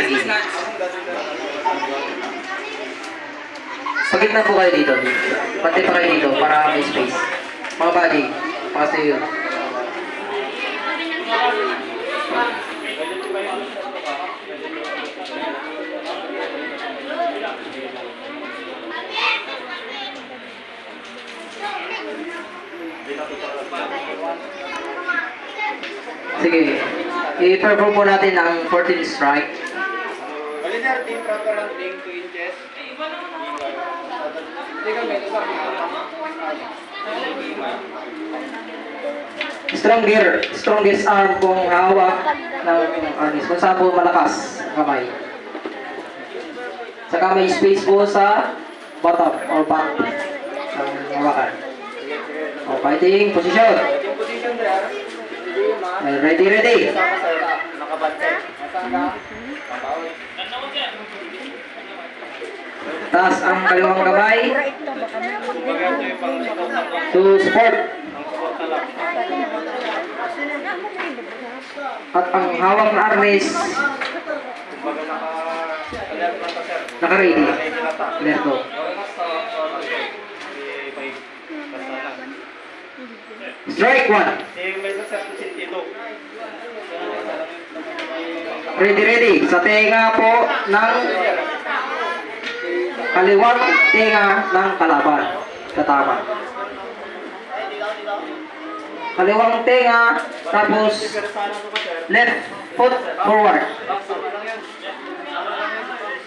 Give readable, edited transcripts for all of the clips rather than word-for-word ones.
sa gilid. Pagitna po kayo dito. Pati pa kayo dito para may space. Mga body, pakasayo yun. Sige, i-perform po natin ang 14 strike. Baliner, team proper ang 2 inches. Strongest arm kung hawak ng arnis. Kung saan po malakas ang kamay. Saka may space po sa bottom or back ng hawakan. O, fighting position. Position there. Ready. Nakabantay. Nasaan ka? Kapawin. Taas ang kaliwang kamay to support. At ang hawak na arnis naka-ready. Let's go. Strike 1. Ready. Sa tenga po ng kaliwang tenga ng kalaban. Katama. Kaliwang tenga, tapos left foot forward.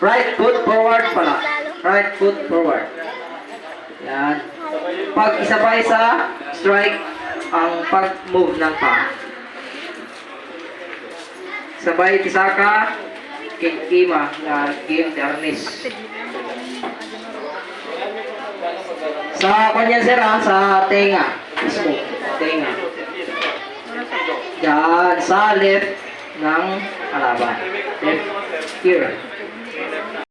Right foot forward pala. Right foot forward. Yan. Pag isabay sa strike, ang pag-move ng paa. Sabay tisaka, kima na game the arnis. Sa kanya sir sa tenga. Mismo, tenga. Yan, sa left ng kalaban. Left ear.